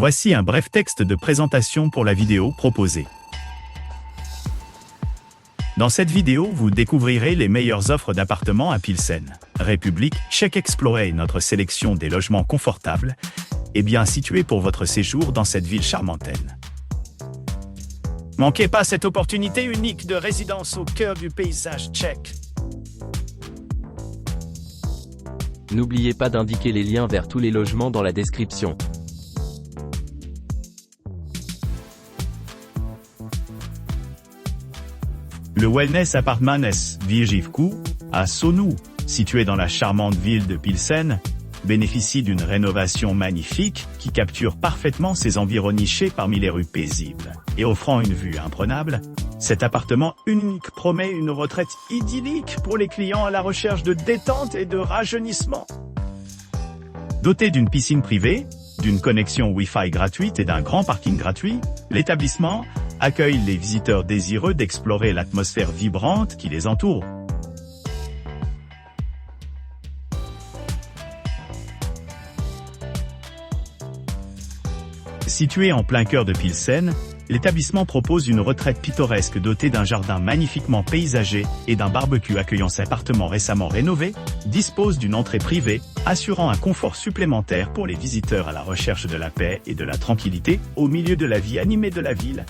Voici un bref texte de présentation pour la vidéo proposée. Dans cette vidéo, vous découvrirez les meilleures offres d'appartements à Pilsen, République Tchèque. Explorez notre sélection des logements confortables et bien situés pour votre séjour dans cette ville charmantine. Manquez pas cette opportunité unique de résidence au cœur du paysage tchèque. N'oubliez pas d'indiquer les liens vers tous les logements dans la description. Le Wellness Apartments Vyživku, à Sonou, situé dans la charmante ville de Pilsen, bénéficie d'une rénovation magnifique qui capture parfaitement ses environs nichés parmi les rues paisibles. Et offrant une vue imprenable, cet appartement unique promet une retraite idyllique pour les clients à la recherche de détente et de rajeunissement. Doté d'une piscine privée, d'une connexion Wi-Fi gratuite et d'un grand parking gratuit, l'établissement accueille les visiteurs désireux d'explorer l'atmosphère vibrante qui les entoure. Situé en plein cœur de Pilsen, l'établissement propose une retraite pittoresque dotée d'un jardin magnifiquement paysagé et d'un barbecue accueillant. Cet appartement récemment rénové dispose d'une entrée privée, assurant un confort supplémentaire pour les visiteurs à la recherche de la paix et de la tranquillité au milieu de la vie animée de la ville.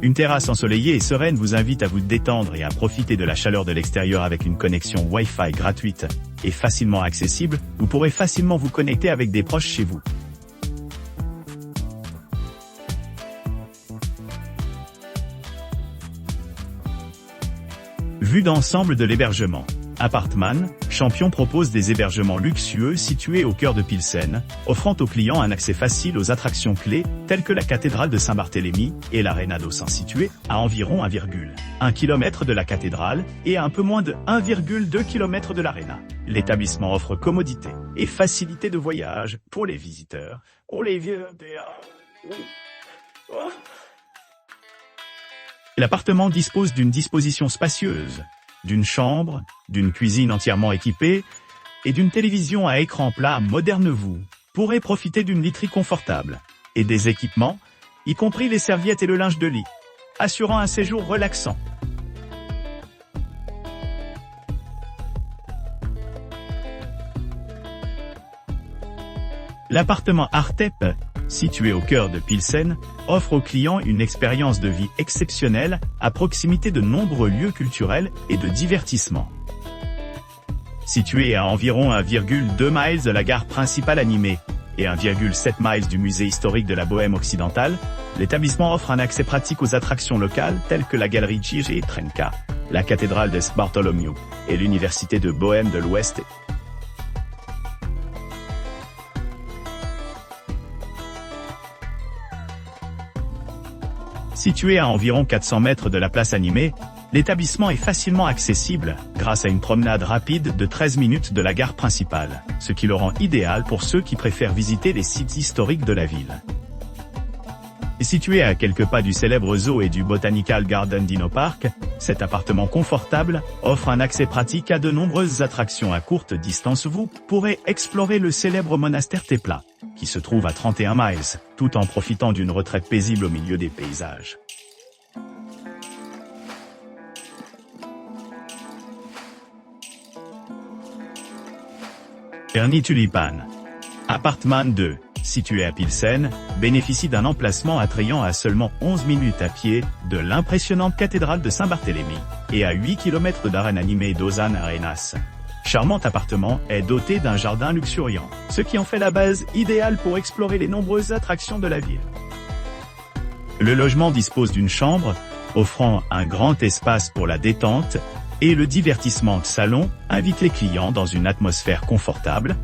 Une terrasse ensoleillée et sereine vous invite à vous détendre et à profiter de la chaleur de l'extérieur avec une connexion Wi-Fi gratuite et facilement accessible. Vous pourrez facilement vous connecter avec des proches chez vous. Vue d'ensemble de l'hébergement. Apartman, Champion propose des hébergements luxueux situés au cœur de Pilsen, offrant aux clients un accès facile aux attractions clés, telles que la cathédrale de Saint-Barthélemy et l'Arena d'Ossin située à environ 1,1 km de la cathédrale et à un peu moins de 1,2 km de l'Arena. L'établissement offre commodité et facilité de voyage pour les visiteurs. L'appartement dispose d'une disposition spacieuse, d'une chambre, d'une cuisine entièrement équipée et d'une télévision à écran plat moderne. Vous pourrez profiter d'une literie confortable et des équipements, y compris les serviettes et le linge de lit, assurant un séjour relaxant. L'appartement Artep, situé au cœur de Pilsen, offre aux clients une expérience de vie exceptionnelle à proximité de nombreux lieux culturels et de divertissement. Situé à environ 1,2 miles de la gare principale animée et 1,7 miles du musée historique de la Bohème occidentale, l'établissement offre un accès pratique aux attractions locales telles que la galerie J.J. Trenka, la cathédrale de Bartholomew et l'université de Bohème de l'Ouest. Situé à environ 400 mètres de la place animée, l'établissement est facilement accessible grâce à une promenade rapide de 13 minutes de la gare principale, ce qui le rend idéal pour ceux qui préfèrent visiter les sites historiques de la ville. Situé à quelques pas du célèbre zoo et du Botanical Garden Dino Park, cet appartement confortable offre un accès pratique à de nombreuses attractions à courte distance. Vous pourrez explorer le célèbre monastère Tepla, qui se trouve à 31 miles, tout en profitant d'une retraite paisible au milieu des paysages. Ernie Tulipan. Apartman 2, situé à Pilsen, bénéficie d'un emplacement attrayant à seulement 11 minutes à pied de l'impressionnante cathédrale de Saint-Barthélemy et à 8 km d'Arena animée d'Ozan Arenas. Charmant appartement est doté d'un jardin luxuriant, ce qui en fait la base idéale pour explorer les nombreuses attractions de la ville. Le logement dispose d'une chambre, offrant un grand espace pour la détente, et le divertissement de salon invite les clients dans une atmosphère confortable.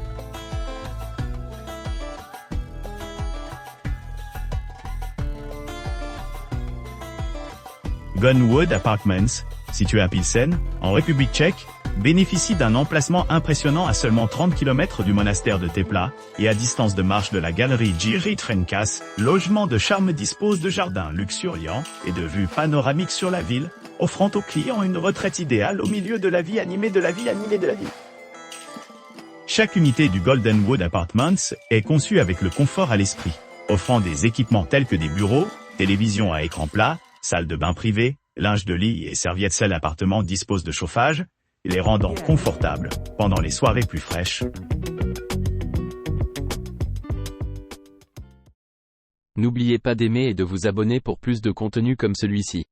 Gunwood Apartments, situé à Pilsen, en République tchèque, bénéficie d'un emplacement impressionnant à seulement 30 km du monastère de Tepla et à distance de marche de la galerie J.J. Trenkas. Logement de charme dispose de jardins luxuriants et de vues panoramiques sur la ville, offrant aux clients une retraite idéale au milieu de la vie animée de la ville. Chaque unité du Goldenwood Apartments est conçue avec le confort à l'esprit, offrant des équipements tels que des bureaux, télévision à écran plat, salle de bain privée, linge de lit et serviettes. Seul appartement dispose de chauffage, les rendant confortables pendant les soirées plus fraîches. N'oubliez pas d'aimer et de vous abonner pour plus de contenu comme celui-ci.